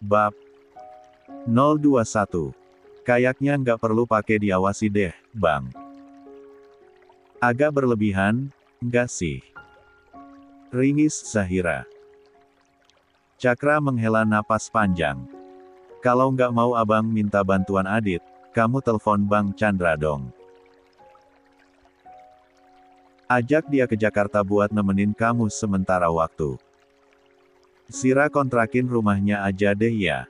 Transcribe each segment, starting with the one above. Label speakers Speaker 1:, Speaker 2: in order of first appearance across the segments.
Speaker 1: Bab 021. Kayaknya nggak perlu pakai diawasi deh, Bang. Agak berlebihan, nggak sih? Ringis Zahira. Cakra menghela napas panjang. Kalau nggak mau abang minta bantuan Adit, kamu telepon Bang Chandra dong. Ajak dia ke Jakarta buat nemenin kamu sementara waktu. Zira kontrakin rumahnya aja deh ya.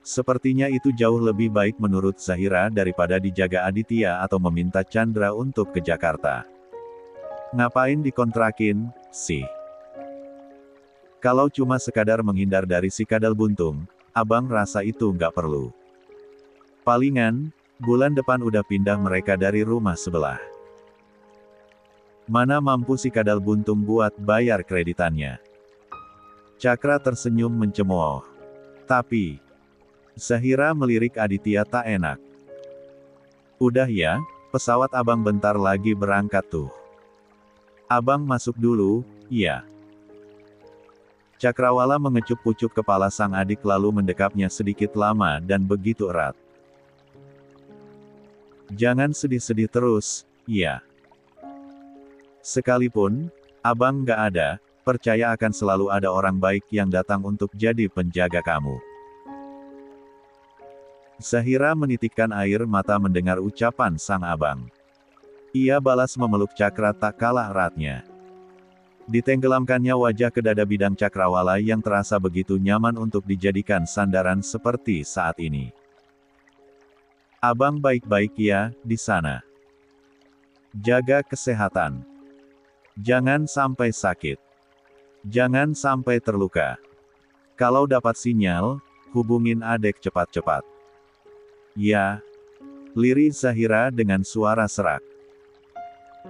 Speaker 1: Sepertinya itu jauh lebih baik menurut Zahira daripada dijaga Aditya atau meminta Chandra untuk ke Jakarta. Ngapain dikontrakin, sih? Kalau cuma sekadar menghindar dari si kadal buntung, abang rasa itu nggak perlu. Palingan, bulan depan udah pindah mereka dari rumah sebelah. Mana mampu si kadal buntung buat bayar kreditannya. Cakra tersenyum mencemooh. Tapi, Zahira melirik Aditya tak enak. Udah ya, pesawat abang bentar lagi berangkat tuh. Abang masuk dulu, ya. Cakrawala mengecup pucuk kepala sang adik lalu mendekapnya sedikit lama dan begitu erat. Jangan sedih-sedih terus, ya. Sekalipun, abang nggak ada, percaya akan selalu ada orang baik yang datang untuk jadi penjaga kamu. Zahira menitikkan air mata mendengar ucapan sang abang. Ia balas memeluk Cakra tak kalah eratnya. Ditenggelamkannya wajah ke dada bidang Cakrawala yang terasa begitu nyaman untuk dijadikan sandaran seperti saat ini. Abang baik-baik ya, di sana. Jaga kesehatan. Jangan sampai sakit. Jangan sampai terluka. Kalau dapat sinyal, hubungin adek cepat-cepat. Ya. Lirik Zahira dengan suara serak.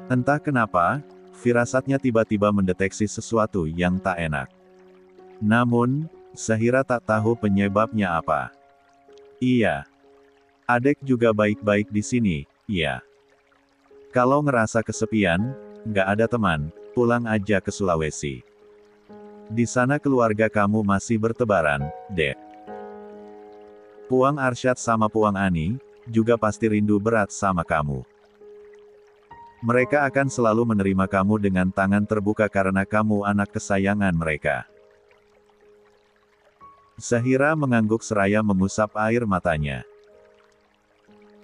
Speaker 1: Entah kenapa, firasatnya tiba-tiba mendeteksi sesuatu yang tak enak. Namun, Zahira tak tahu penyebabnya apa. Iya. Adek juga baik-baik di sini, iya. Kalau ngerasa kesepian, nggak ada teman, pulang aja ke Sulawesi. Di sana keluarga kamu masih bertebaran, Dek. Puang Arsyad sama Puang Ani, juga pasti rindu berat sama kamu. Mereka akan selalu menerima kamu dengan tangan terbuka karena kamu anak kesayangan mereka. Zahira mengangguk seraya mengusap air matanya.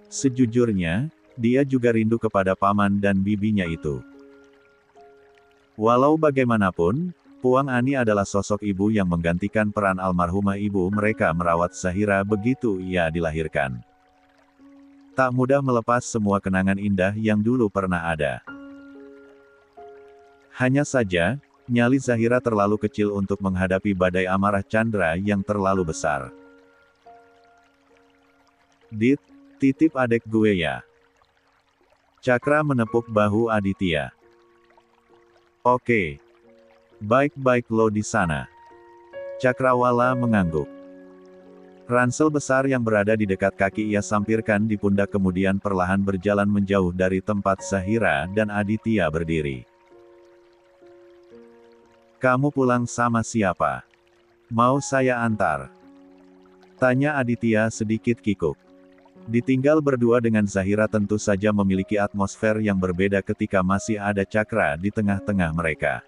Speaker 1: Sejujurnya, dia juga rindu kepada paman dan bibinya itu. Walau bagaimanapun, Puang Ani adalah sosok ibu yang menggantikan peran almarhumah ibu mereka merawat Zahira begitu ia dilahirkan. Tak mudah melepas semua kenangan indah yang dulu pernah ada. Hanya saja, nyali Zahira terlalu kecil untuk menghadapi badai amarah Chandra yang terlalu besar. Dit, titip adek gue ya. Cakra menepuk bahu Aditya. Oke. Baik-baik lo di sana. Cakrawala mengangguk. Ransel besar yang berada di dekat kaki ia sampirkan di pundak kemudian perlahan berjalan menjauh dari tempat Zahira dan Aditya berdiri. Kamu pulang sama siapa? Mau saya antar? Tanya Aditya sedikit kikuk. Ditinggal berdua dengan Zahira tentu saja memiliki atmosfer yang berbeda ketika masih ada Cakra di tengah-tengah mereka.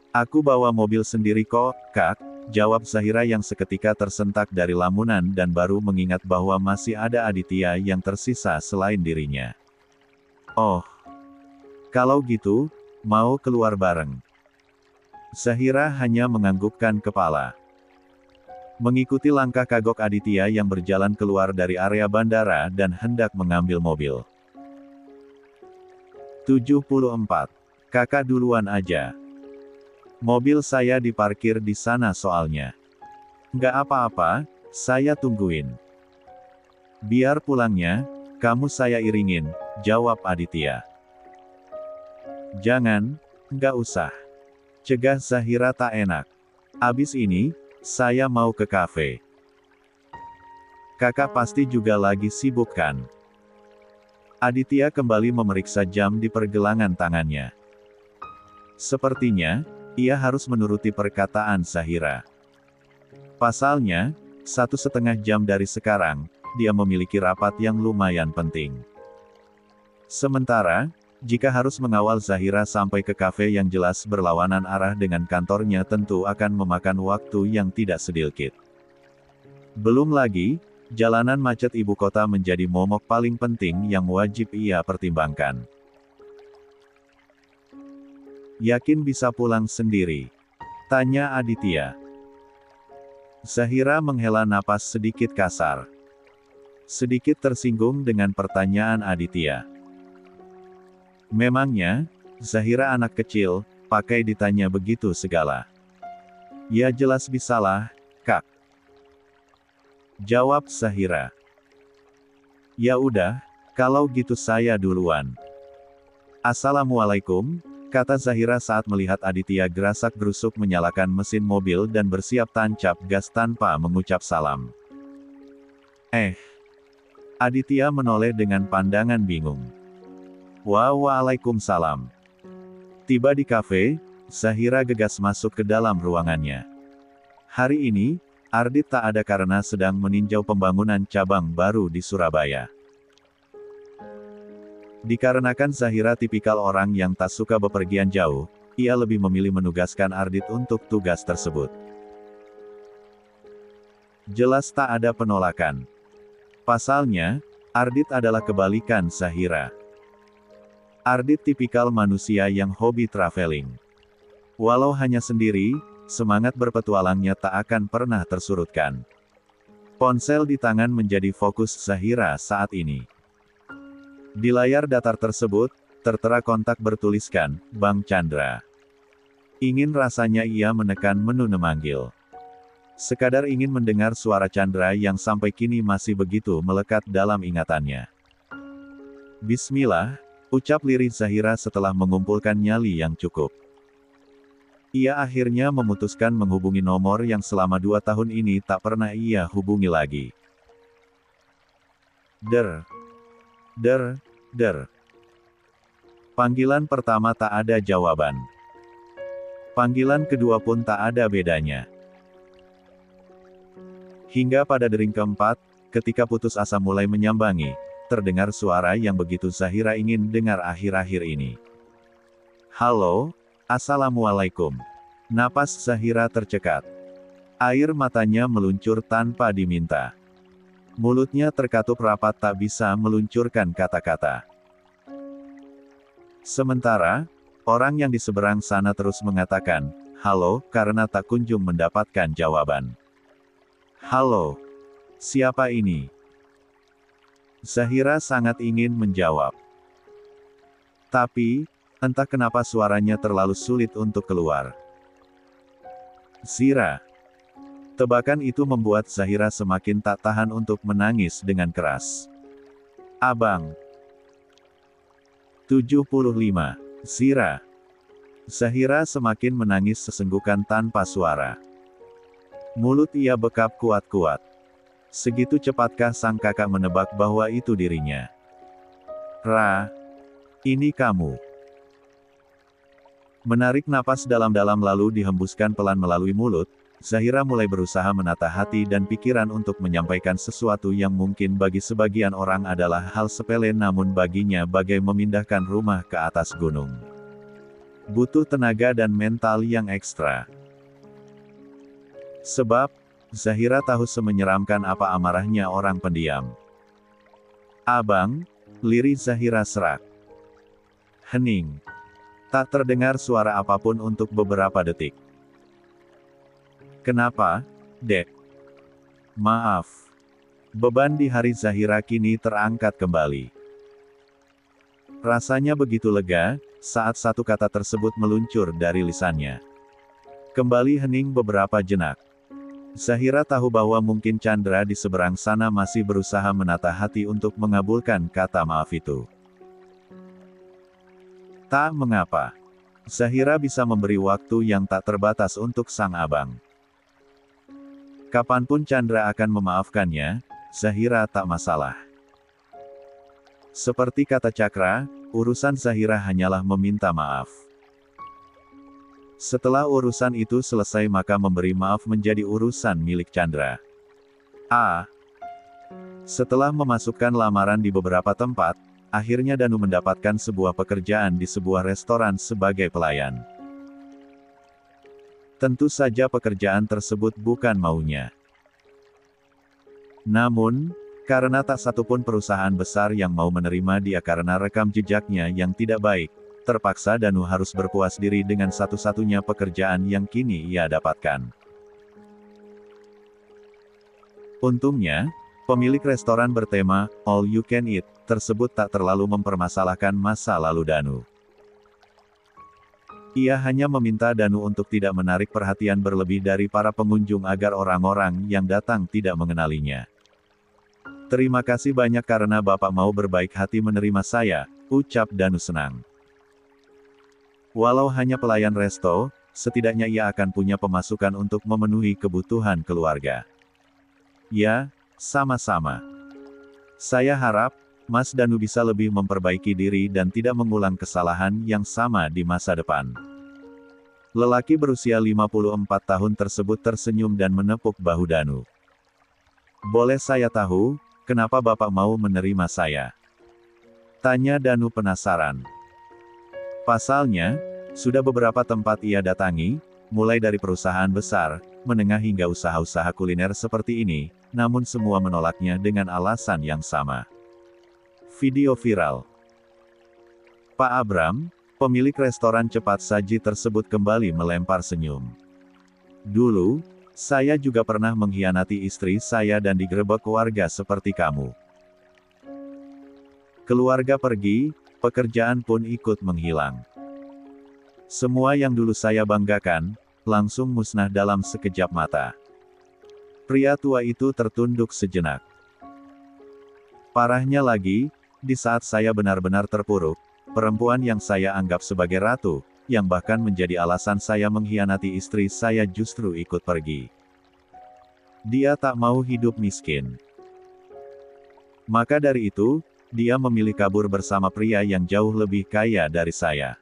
Speaker 1: Aku bawa mobil sendiri kok, Kak, jawab Zahira yang seketika tersentak dari lamunan dan baru mengingat bahwa masih ada Aditya yang tersisa selain dirinya. Oh. Kalau gitu, mau keluar bareng. Zahira hanya menganggukkan kepala. Mengikuti langkah kagok Aditya yang berjalan keluar dari area bandara dan hendak mengambil mobil. 74. Kakak duluan aja. Mobil saya diparkir di sana soalnya. Nggak apa-apa, saya tungguin. Biar pulangnya, kamu saya iringin, jawab Aditya. Jangan, nggak usah. Cegah Zahira tak enak. Abis ini, saya mau ke kafe. Kakak pasti juga lagi sibuk kan? Aditya kembali memeriksa jam di pergelangan tangannya. Sepertinya, ia harus menuruti perkataan Zahira. Pasalnya, 1,5 jam dari sekarang, dia memiliki rapat yang lumayan penting. Sementara, jika harus mengawal Zahira sampai ke kafe yang jelas berlawanan arah dengan kantornya tentu akan memakan waktu yang tidak sedikit. Belum lagi, jalanan macet ibu kota menjadi momok paling penting yang wajib ia pertimbangkan. Yakin bisa pulang sendiri? Tanya Aditya. Zahira menghela napas sedikit kasar. Sedikit tersinggung dengan pertanyaan Aditya. Memangnya, Zahira anak kecil, pakai ditanya begitu segala. Ya jelas bisalah, Kak. Jawab Zahira. Ya udah, kalau gitu saya duluan. Assalamualaikum, kata Zahira saat melihat Aditya gerasak-gerusuk menyalakan mesin mobil dan bersiap tancap gas tanpa mengucap salam. Aditya menoleh dengan pandangan bingung. Waalaikumsalam. Tiba di kafe, Zahira gegas masuk ke dalam ruangannya. Hari ini, Ardit tak ada karena sedang meninjau pembangunan cabang baru di Surabaya. Dikarenakan Zahira tipikal orang yang tak suka bepergian jauh, ia lebih memilih menugaskan Ardit untuk tugas tersebut. Jelas tak ada penolakan. Pasalnya, Ardit adalah kebalikan Zahira. Ardit tipikal manusia yang hobi traveling. Walau hanya sendiri, semangat berpetualangnya tak akan pernah tersurutkan. Ponsel di tangan menjadi fokus Zahira saat ini. Di layar datar tersebut, tertera kontak bertuliskan, Bang Chandra. Ingin rasanya ia menekan menu memanggil. Sekadar ingin mendengar suara Chandra yang sampai kini masih begitu melekat dalam ingatannya. Bismillah, ucap lirih Zahira setelah mengumpulkan nyali yang cukup. Ia akhirnya memutuskan menghubungi nomor yang selama 2 tahun ini tak pernah ia hubungi lagi. Der. Panggilan pertama tak ada jawaban. Panggilan kedua pun tak ada bedanya. Hingga pada dering keempat, ketika putus asa mulai menyambangi, terdengar suara yang begitu Zahira ingin dengar akhir-akhir ini. Halo, Assalamualaikum. Napas Zahira tercekat. Air matanya meluncur tanpa diminta. Mulutnya terkatup rapat tak bisa meluncurkan kata-kata. Sementara, orang yang di seberang sana terus mengatakan, halo, karena tak kunjung mendapatkan jawaban. Halo, siapa ini? Zahira sangat ingin menjawab. Tapi, entah kenapa suaranya terlalu sulit untuk keluar. Zira. Tebakan itu membuat Zahira semakin tak tahan untuk menangis dengan keras. Abang. 75. Zira. Zahira semakin menangis sesenggukan tanpa suara. Mulut ia bekap kuat-kuat. Segitu cepatkah sang kakak menebak bahwa itu dirinya? Ra. Ini kamu. Menarik napas dalam-dalam lalu dihembuskan pelan melalui mulut, Zahira mulai berusaha menata hati dan pikiran untuk menyampaikan sesuatu yang mungkin bagi sebagian orang adalah hal sepele namun baginya bagai memindahkan rumah ke atas gunung. Butuh tenaga dan mental yang ekstra. Sebab, Zahira tahu semenyeramkan apa amarahnya orang pendiam. Abang, lirih Zahira serak. Hening. Tak terdengar suara apapun untuk beberapa detik. Kenapa, Dek? Maaf. Beban di hari Zahira kini terangkat kembali. Rasanya begitu lega, saat satu kata tersebut meluncur dari lisannya. Kembali hening beberapa jenak. Zahira tahu bahwa mungkin Chandra di seberang sana masih berusaha menata hati untuk mengabulkan kata maaf itu. Tak mengapa. Zahira bisa memberi waktu yang tak terbatas untuk sang abang. Kapanpun Chandra akan memaafkannya, Zahira tak masalah. Seperti kata Cakra, urusan Zahira hanyalah meminta maaf. Setelah urusan itu selesai maka memberi maaf menjadi urusan milik Chandra. Setelah memasukkan lamaran di beberapa tempat, akhirnya Danu mendapatkan sebuah pekerjaan di sebuah restoran sebagai pelayan. Tentu saja pekerjaan tersebut bukan maunya. Namun, karena tak satupun perusahaan besar yang mau menerima dia karena rekam jejaknya yang tidak baik, terpaksa Danu harus berpuas diri dengan satu-satunya pekerjaan yang kini ia dapatkan. Untungnya, pemilik restoran bertema "All You Can Eat" tersebut tak terlalu mempermasalahkan masa lalu Danu. Ia hanya meminta Danu untuk tidak menarik perhatian berlebih dari para pengunjung agar orang-orang yang datang tidak mengenalinya. "Terima kasih banyak karena Bapak mau berbaik hati menerima saya," ucap Danu senang. Walau hanya pelayan resto, setidaknya ia akan punya pemasukan untuk memenuhi kebutuhan keluarga. "Ya, sama-sama. Saya harap Mas Danu bisa lebih memperbaiki diri dan tidak mengulang kesalahan yang sama di masa depan." Lelaki berusia 54 tahun tersebut tersenyum dan menepuk bahu Danu. "Boleh saya tahu, kenapa Bapak mau menerima saya?" tanya Danu penasaran. Pasalnya, sudah beberapa tempat ia datangi, mulai dari perusahaan besar, menengah hingga usaha-usaha kuliner seperti ini, namun semua menolaknya dengan alasan yang sama. Video viral. Pak Abram, pemilik restoran cepat saji tersebut kembali melempar senyum. "Dulu, saya juga pernah mengkhianati istri saya dan digerebek warga seperti kamu. Keluarga pergi, pekerjaan pun ikut menghilang. Semua yang dulu saya banggakan, langsung musnah dalam sekejap mata." Pria tua itu tertunduk sejenak. "Parahnya lagi, di saat saya benar-benar terpuruk, perempuan yang saya anggap sebagai ratu, yang bahkan menjadi alasan saya mengkhianati istri saya justru ikut pergi. Dia tak mau hidup miskin. Maka dari itu, dia memilih kabur bersama pria yang jauh lebih kaya dari saya.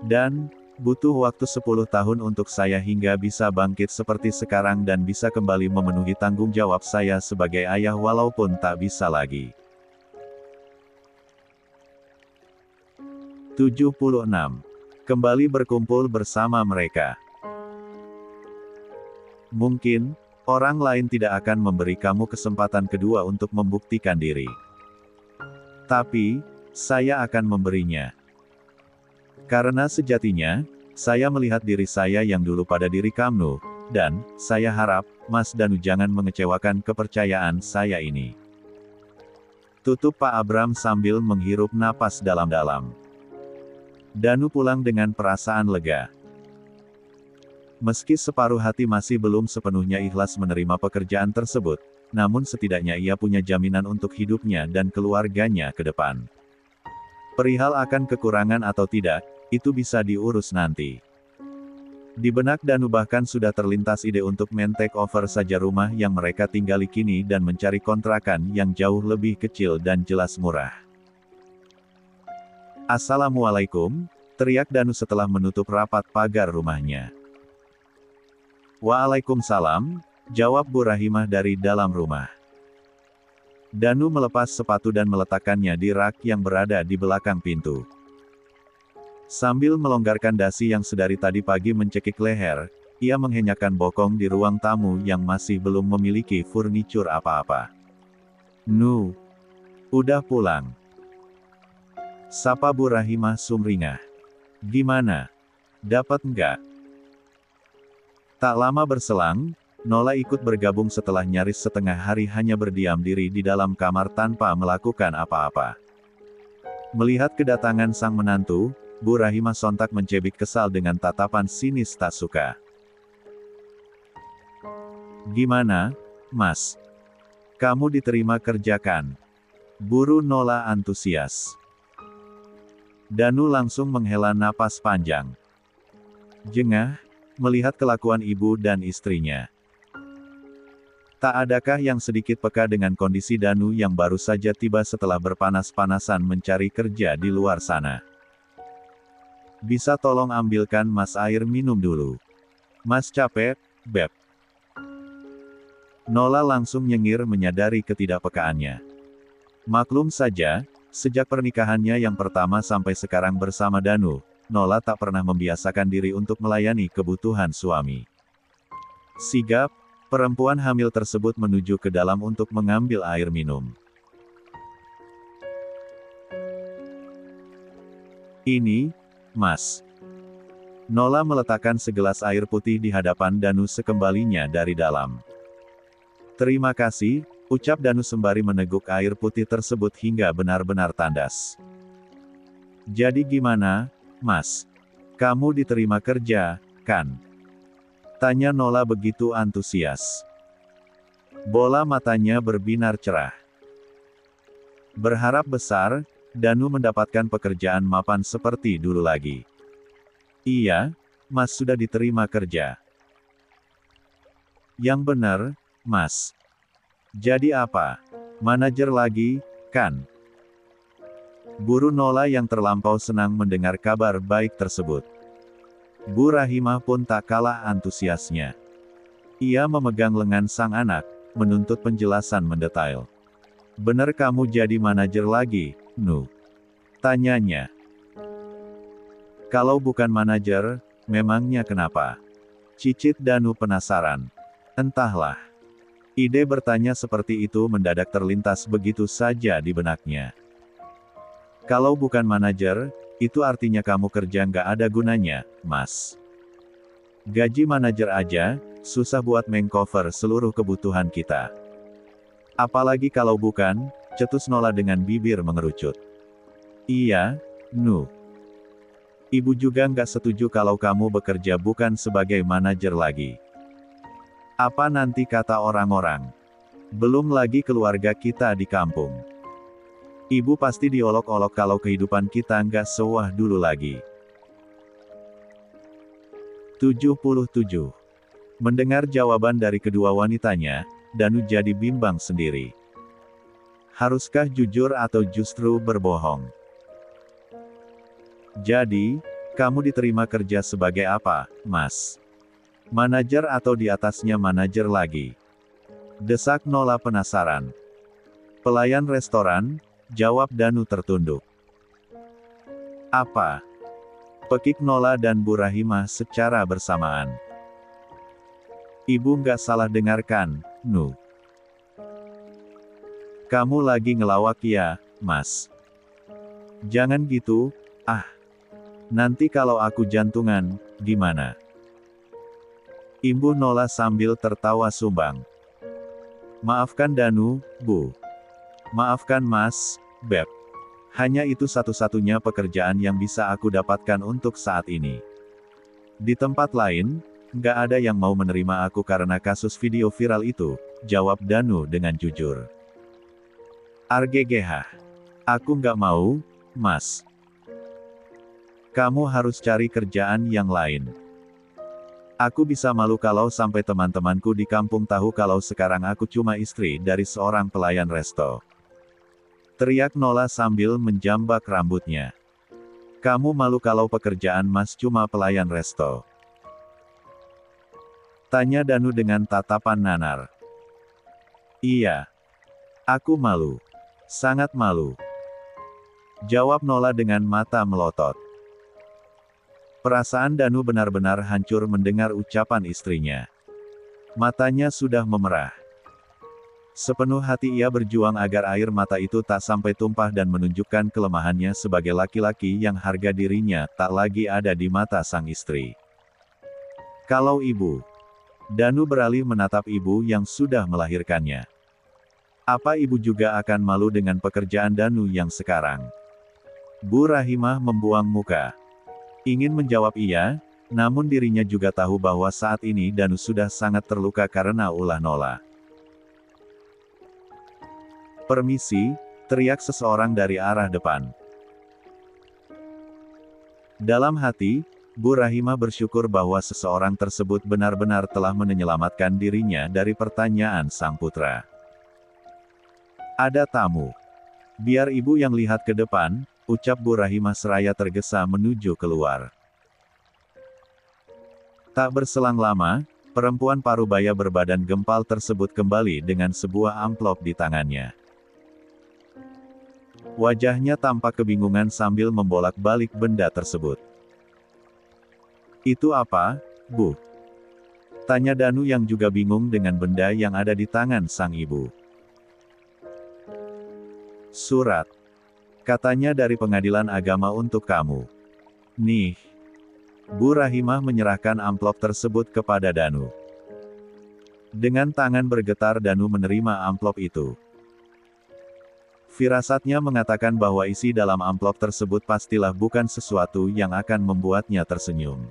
Speaker 1: Dan, butuh waktu 10 tahun untuk saya hingga bisa bangkit seperti sekarang dan bisa kembali memenuhi tanggung jawab saya sebagai ayah walaupun tak bisa lagi." 76. Kembali berkumpul bersama mereka. Mungkin, orang lain tidak akan memberi kamu kesempatan kedua untuk membuktikan diri. Tapi, saya akan memberinya. Karena sejatinya, saya melihat diri saya yang dulu pada diri kamu, dan, saya harap, Mas Danu jangan mengecewakan kepercayaan saya ini. Tutup Pak Abram sambil menghirup napas dalam-dalam. Danu pulang dengan perasaan lega. Meski separuh hati masih belum sepenuhnya ikhlas menerima pekerjaan tersebut, namun setidaknya ia punya jaminan untuk hidupnya dan keluarganya ke depan. Perihal akan kekurangan atau tidak, itu bisa diurus nanti. Di benak Danu bahkan sudah terlintas ide untuk men-take over saja rumah yang mereka tinggali kini dan mencari kontrakan yang jauh lebih kecil dan jelas murah. "Assalamualaikum," teriak Danu setelah menutup rapat pagar rumahnya. "Waalaikumsalam," jawab Bu Rahimah dari dalam rumah. Danu melepas sepatu dan meletakkannya di rak yang berada di belakang pintu. Sambil melonggarkan dasi yang sedari tadi pagi mencekik leher, ia menghenyakan bokong di ruang tamu yang masih belum memiliki furnitur apa-apa. "Nu, udah pulang?" sapa Bu Rahimah sumringah. "Gimana? Dapat nggak?" Tak lama berselang, Nola ikut bergabung setelah nyaris setengah hari hanya berdiam diri di dalam kamar tanpa melakukan apa-apa. Melihat kedatangan sang menantu, Bu Rahimah sontak mencebik kesal dengan tatapan sinis tak suka. "Gimana, Mas? Kamu diterima kerja kan?" buru Nola antusias. Danu langsung menghela napas panjang. Jengah, melihat kelakuan ibu dan istrinya. Tak adakah yang sedikit peka dengan kondisi Danu yang baru saja tiba setelah berpanas-panasan mencari kerja di luar sana. Bisa tolong ambilkan Mas air minum dulu. Mas capek, Beb. Nola langsung nyengir menyadari ketidakpekaannya. Maklum saja, sejak pernikahannya yang pertama sampai sekarang bersama Danu, Nola tak pernah membiasakan diri untuk melayani kebutuhan suami. Sigap, perempuan hamil tersebut menuju ke dalam untuk mengambil air minum. Ini, Mas. Nola meletakkan segelas air putih di hadapan Danu sekembalinya dari dalam. Terima kasih, ucap Danu sembari meneguk air putih tersebut hingga benar-benar tandas. Jadi gimana, Mas? Kamu diterima kerja, kan? Tanya Nola begitu antusias. Bola matanya berbinar cerah. Berharap besar, Danu mendapatkan pekerjaan mapan seperti dulu lagi. Iya, Mas sudah diterima kerja. Yang benar, Mas. Jadi apa? Manajer lagi, kan? Buru Nola yang terlampau senang mendengar kabar baik tersebut. Bu Rahimah pun tak kalah antusiasnya. Ia memegang lengan sang anak, menuntut penjelasan mendetail. Bener kamu jadi manajer lagi, Nu? Tanyanya. Kalau bukan manajer, memangnya kenapa? Cicit Danu penasaran. Entahlah. Ide bertanya seperti itu mendadak terlintas begitu saja di benaknya. Kalau bukan manajer, itu artinya kamu kerja nggak ada gunanya, Mas. Gaji manajer aja, susah buat mengcover seluruh kebutuhan kita. Apalagi kalau bukan, cetus Nola dengan bibir mengerucut. Iya, Nu. Ibu juga nggak setuju kalau kamu bekerja bukan sebagai manajer lagi. Apa nanti kata orang-orang? Belum lagi keluarga kita di kampung. Ibu pasti diolok-olok kalau kehidupan kita nggak sewah dulu lagi. 77. Mendengar jawaban dari kedua wanitanya, Danu jadi bimbang sendiri. Haruskah jujur atau justru berbohong? Jadi, kamu diterima kerja sebagai apa, Mas? Manajer atau di atasnya manajer lagi? Desak Nola penasaran. Pelayan restoran, jawab Danu tertunduk. Apa? Pekik Nola dan Bu Rahimah secara bersamaan. Ibu nggak salah dengarkan, Nu. Kamu lagi ngelawak ya, Mas? Jangan gitu, ah. Nanti kalau aku jantungan, gimana? Imbu Nola sambil tertawa sumbang. Maafkan Danu, Bu. Maafkan Mas, Beb. Hanya itu satu-satunya pekerjaan yang bisa aku dapatkan untuk saat ini. Di tempat lain, nggak ada yang mau menerima aku karena kasus video viral itu, jawab Danu dengan jujur. Arggh. Aku nggak mau, Mas. Kamu harus cari kerjaan yang lain. Aku bisa malu kalau sampai teman-temanku di kampung tahu kalau sekarang aku cuma istri dari seorang pelayan resto. Teriak Nola sambil menjambak rambutnya. Kamu malu kalau pekerjaan Mas cuma pelayan resto? Tanya Danu dengan tatapan nanar. Iya. Aku malu. Sangat malu. Jawab Nola dengan mata melotot. Perasaan Danu benar-benar hancur mendengar ucapan istrinya. Matanya sudah memerah. Sepenuh hati ia berjuang agar air mata itu tak sampai tumpah dan menunjukkan kelemahannya sebagai laki-laki yang harga dirinya tak lagi ada di mata sang istri. Kalau ibu. Danu beralih menatap ibu yang sudah melahirkannya. Apa ibu juga akan malu dengan pekerjaan Danu yang sekarang? Bu Rahimah membuang muka. Ingin menjawab iya, namun dirinya juga tahu bahwa saat ini Danu sudah sangat terluka karena ulah Nola. Permisi, teriak seseorang dari arah depan. Dalam hati, Bu Rahimah bersyukur bahwa seseorang tersebut benar-benar telah menyelamatkan dirinya dari pertanyaan sang putra. Ada tamu. Biar ibu yang lihat ke depan, ucap Bu Rahimah seraya tergesa menuju keluar. Tak berselang lama, perempuan parubaya berbadan gempal tersebut kembali dengan sebuah amplop di tangannya. Wajahnya tampak kebingungan sambil membolak-balik benda tersebut. "Itu apa, Bu?" tanya Danu yang juga bingung dengan benda yang ada di tangan sang ibu. "Surat. Katanya dari pengadilan agama untuk kamu. Nih." Bu Rahimah menyerahkan amplop tersebut kepada Danu. Dengan tangan bergetar Danu menerima amplop itu. Firasatnya mengatakan bahwa isi dalam amplop tersebut pastilah bukan sesuatu yang akan membuatnya tersenyum.